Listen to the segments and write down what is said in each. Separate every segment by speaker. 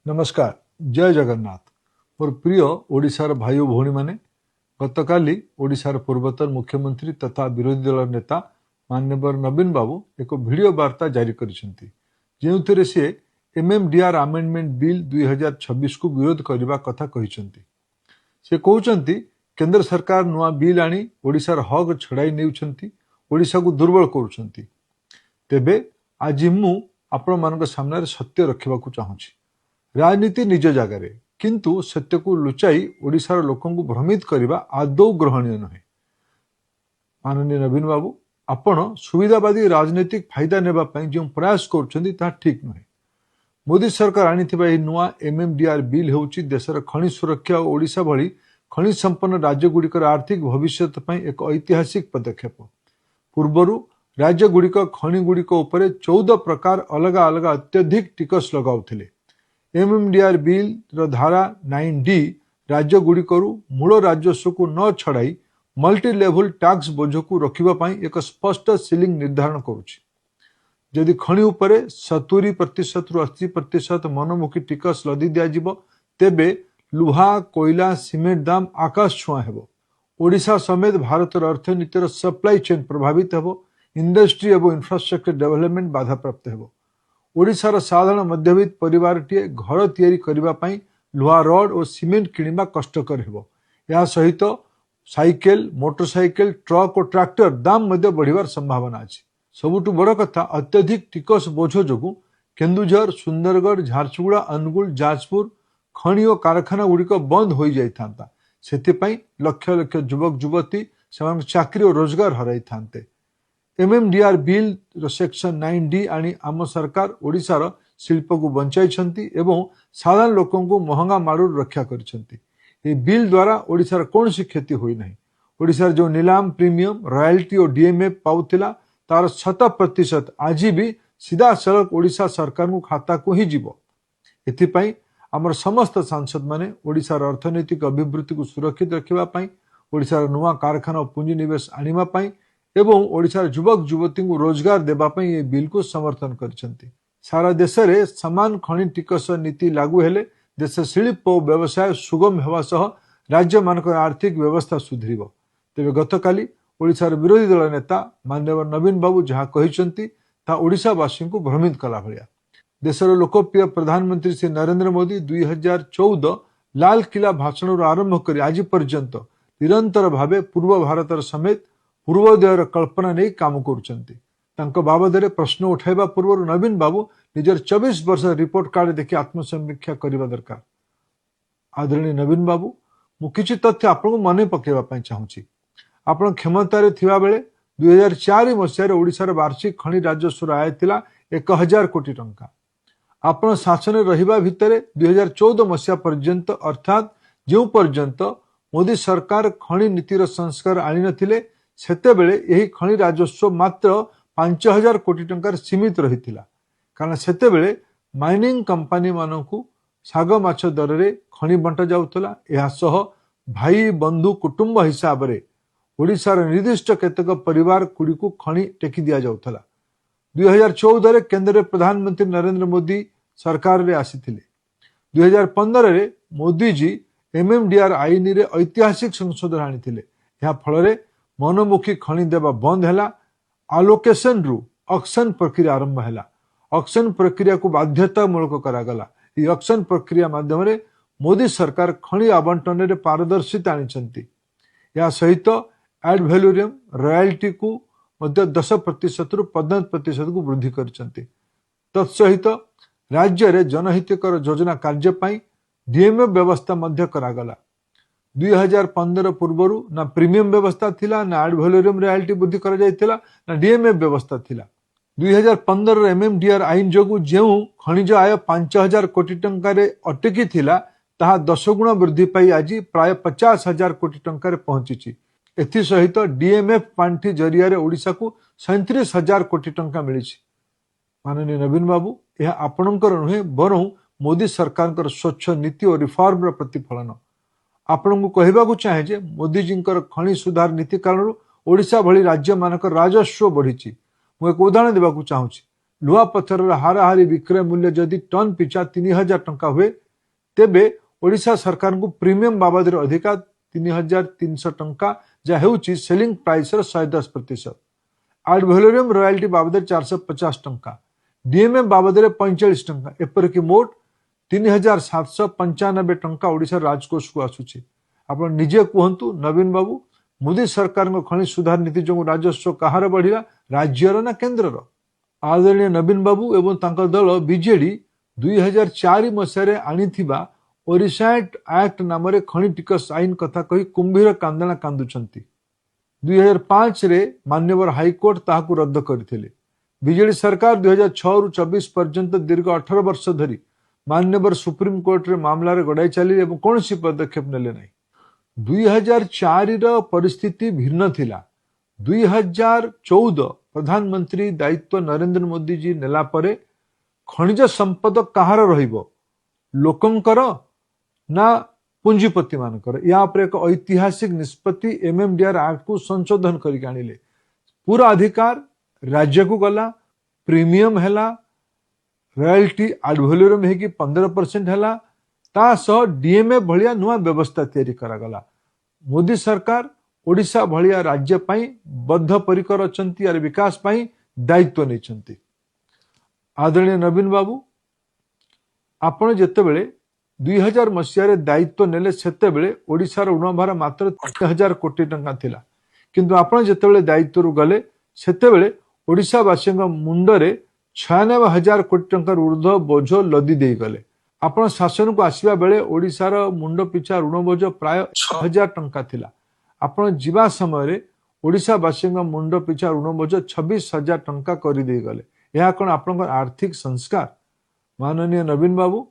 Speaker 1: नमस्कार जय जगन्नाथ मोर प्रिय ओडिशार भाई और भौणी माने गतकाली ओडिशार पूर्वतन मुख्यमंत्री तथा विरोधी दल नेता माननीय नवीन बाबू एक वीडियो वार्ता जारी करिसेंती जेउथिरे से एमएमडीआर अमेंडमेंट बिल 2026 को विरोध करने कथा कहिसेंती। से कहउचंती केंद्र सरकार नुआ बिल आनी ओडिशार हक छड़ाई नेउछंती, ओडिशा को दुर्बल करूछंती। तेबे आज मु आपण मानक सामने सत्य रखिबाकू चाहूची। राजनीति निज जगार किंतु सत्य को लुचाई ओडिशार लोकंकु भ्रमित करने आदौ ग्रहणीय नुहे। माननीय नवीन बाबू आपण सुविधावादी राजनीतिक फायदा नेबापी जो प्रयास कर ठीक नुहे। मोदी सरकार आनी नुआ एमएमडीआर बिल होउची देशर खनि सुरक्षा और ओडिशा भली खनि संपन्न राज्यगुड़िकर आर्थिक भविष्य एक ऐतिहासिक पदक्षेप। पूर्वर राज्यगुड़िक खनि गुड़िक उपर 14 प्रकार अलग अलग अत्यधिक टिकस लगाउथिले। एमएमडीआर बिल धारा 9D राज्यगुड़िकरू मूल राजस्व को न छड़ाई मल्टी लेवल टैक्स बोझ को रखा एक स्पष्ट सीलिंग निर्धारण करुछि। जदि खनि उपरे 70% रु 80% मनमुखी टिकस लदी दिया तेबे लुहा कोयला सीमेंट दाम आकाश छुआ हेबो। ओडिशा समेत भारत अर्थनीतिर सप्लाई चेन प्रभावित हेबो। इंडस्ट्री एवं इंफ्रास्ट्रक्चर डेवलपमेंट बाधा प्राप्त हेबो। ओडिशार साधारण मध्यवित्त परिवार टीए घर तैयारी करबा पई लुहा रड और सीमेंट किनिबा कष्टकर हेबो। या सहित साइकेल मोटरसाइकेल ट्रक और ट्रैक्टर दाम मध्य बढ़िवार संभावना अछि। सबुठु बड़ कथा अत्यधिक टिकस बोझ जोगु केन्दुझर सुंदरगढ़ झारसुगुड़ा अनुगुल जाजपुर खनि और कारखाना गुड़िक बंद हो जाता। सेथिपई लक्ष लक्ष युवक युवती से चाकरी और रोजगार हराई थांते। एमएमडीआर बिल सेक्शन 9D आनी आम सरकार ओडिशार शिल्प को बंचाई एवं साधारण लोकों को महंगा माड़ू रक्षा कर बिल द्वारा ओडिशार कौन सी क्षति हुई नहीं। ओडिशार जो नीलाम प्रीमियम रॉयल्टी और डीएमएफ पाउथिला तार 100% आज भी सीधा सड़क ओडिशा सरकार को खाता को ही जीव। एथिपाई आमर समस्त सांसद माने ओडिशार अर्थनैतिक अभिवृद्धि को सुरक्षित रखिबा ओडिशार नुआ कारखाना पुंजीनिवेश आनिबा पई एवं ओडिशार युवक युवती को रोजगार देबापई ये बिल को समर्थन करछंती। सारा देश में समान खनि टिकस नीति लागू हेले देश शिल्प और व्यवसाय सुगम हेबा सह राज्य मानक आर्थिक व्यवस्था सुधरिबो। तेबे गतकाली ओडिशार विरोधी दल नेता माननीय नवीन बाबू जहाँ कहिसंती ता ओडिशावासी को भ्रमित कला भलिया। देशर लोकप्रिय प्रधानमंत्री श्री नरेंद्र मोदी 2014 लाल किला भाषण आरंभ कर आज पर्यंत निरंतर भावे पूर्व भारतर समेत पूर्वोदयर कल्पना नहीं काम कर बाबद प्रश्न उठाइबा पूर्व नवीन बाबू निजर 24 वर्ष रिपोर्ट कार्ड देखि आत्मसमीक्षा करने दरकार। आदरणीय नवीन बाबू मु किछि तथ्य आपको मन पकेबा चाहूँगी। आपण क्षमतार थिबा बेले 2004 मसीह ओडिशार वार्षिक खनि राजस्व आय थिला 1000 कोटी टंका। आपण शासन रहिबा भितरे 2014 मसीहा पर्यंत अर्थात जो पर्यंत मोदी सरकार खनि नीतिर संस्कार आनी नथिले सेतेबेले यही खनि राजस्व मात्र 5000 कोटी टंकार सीमित रहिथिला। कारण सेतेबेले माइनिंग कंपनी मानकु साग माछ दर रे खनि बंटा जाउथला। एहा सह भाई बंधु कुटुंब हिसाब रे ओडिशार निर्दिष्ट केतक परिवार गुड़ी को खनि टेकी दिया जाउथला। 2014 रे केंद्र प्रधानमंत्री नरेंद्र मोदी सरकार रे आसीथिले। 2015 रे मोदी जी एमएमडीआर आईन रे ऐतिहासिक संशोधन आनीथिले। या फल रे मनमुखी खनि देवा बंद हैला। आलोकेशन रु ऑक्शन प्रक्रिया आरंभ हैला। ऑक्शन प्रक्रिया को बाध्यतामूलक करागला। ई ऑक्शन प्रक्रिया माध्यम रे मोदी सरकार खनि आवंटन रे पारदर्शिता आनिछंती। या सहित एड वैल्यूरियम रॉयल्टी को मध्य 10% रु 15% को वृद्धि करछंती। तत्सहित राज्य रे जनहितकर योजना कार्य पाई डीएमएफ व्यवस्था मध्य करागला। 2015 पूर्व ना प्रीमियम व्यवस्था थिला ना एड वैल्यूरियम रॉयल्टी वृद्धि करा जायतिला ना डीएमएफ व्यवस्था थिला। 2015 एमएमडीआर आईन जोगु जेउ खनिज आय 5000 कोटी टंका रे अटकी थिला ताहा 10 गुण वृद्धि पाई आज प्राय 50,000 कोटी टंका रे पहुंची। एथि सहित डीएमएफ पांठी जरिया रे ओडिशा को 37,000 कोटी टंका मिली। माननीय नवीन बाबू यह आपणकर नुहे बरं मोदी सरकार स्वच्छ नीति और रिफॉर्म प्रतिफलन। आपण को कहबाकू चाहे जे मोदी जी खनि सुधार नीति कारण ओडिशा भली राज्य मानक राजस्व बढ़ी। मु एक उदाहरण देबाकू चाहूँगी। लुहा पत्थर हाराहारी विक्रय मूल्य जदि टन पिछा 3000 टंका हुए तेबे ओडिशा सरकार को प्रीमियम बाबद अधिका 3300 टंका जहाँ हेउची सेलिंग प्राइस 110%। एड वैलोरियम रॉयल्टी बाबद 450 टंका, डीएमए बाबद 45 टंका, एपरिक मोट 3795 टंका ओडिशा राजकोष को आसुची। आपण निजे कहतु नवीन बाबू, मोदी सरकार खनि सुधार नीति जो राजस्व कहार बढ़िला, राज्यर ना केन्द्रर? आदरणीय नवीन बाबू एवं तांकर दल बीजेडी 2004 मसीह आनिथिबा ओडिशा एक्ट नाम खनि टिकस आईन कथा कही कुंभीर कांदना कांदुचंती। 2005 रे मान्यवर हाईकोर्ट ताहाकु रद्द करथिले। बीजेडी सरकार 2006 रु 24 पर्यंत दीर्घ 18 वर्ष धरी मान्यवर सुप्रीम कोर्ट रे मामला गड़ाई चली एवं कौन सी पदक्षेप नेले नहीं। 2004 र परिस्थिति भिन्न थिला। 2014 प्रधानमंत्री दायित्व नरेंद्र मोदी जी नेला परे खनिज संपद कहार रहिबो, लोकंकर ना पुंजीपति मानकर? या पर एक ऐतिहासिक निष्पत्ति एमएमडीआर एक्ट को संशोधन करके आनिले। पूरा अधिकार राज्य को गला, प्रीमियम हैला, रॉयल्टी एड वैलोरियम है कि 15% हैला, ता सह डीएमए भलिया नुआ व्यवस्था तैयारी करागला। मोदी सरकार ओडिशा भलिया राज्य पाई बद्ध परिकर अछंती और विकास पाई दायित्व नहीं। आदरणीय नवीन बाबू, आपण जेतेबेले 2000 मसीह दायित्व नेले सेतेबेले ओडिशार ऋणभार मात्र 3000 कोटी टंका थिला, किंतु आपण जेतेबेले दायित्व गले सेतेबेले ओडिशावासी मुंडरे 96,000 कोटी टंकार ऊर्ध्व बोझ लदी दे गले। आपण शासन को आसवा बेले ओडिशार मुंड पिछा ऋण बोझ प्राय 6,000 टंका थिला। आपण जीवा समय ओडिशावासी मुंड पिछा ऋण बोझ 26,000 टंका कर दे गले। यह कौन आपण आर्थिक संस्कार? माननीय नवीन बाबू,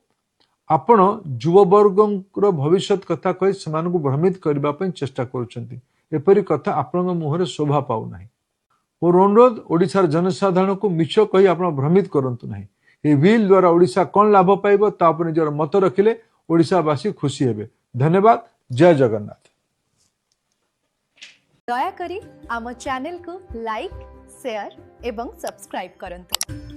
Speaker 1: आपण युववर्ग भविष्य कथा कही से भ्रमित करने चेष्टा करुछंती। एपरी कथा आपण मुहरे शोभा पाऊ नाही। मोर अनुरोध, ओडिशार जनसाधारण को मिछ कही आप भ्रमित करंतु नाही। ये बिल द्वारा ओडिशा कौन लाभ पाइबो ता पर निजर मत रखिले ओडिशावासी खुशी हेबे। धन्यवाद। जय जगन्नाथ।
Speaker 2: दया करी आम चैनल को लाइक, शेयर एवं सब्सक्राइब करंतु।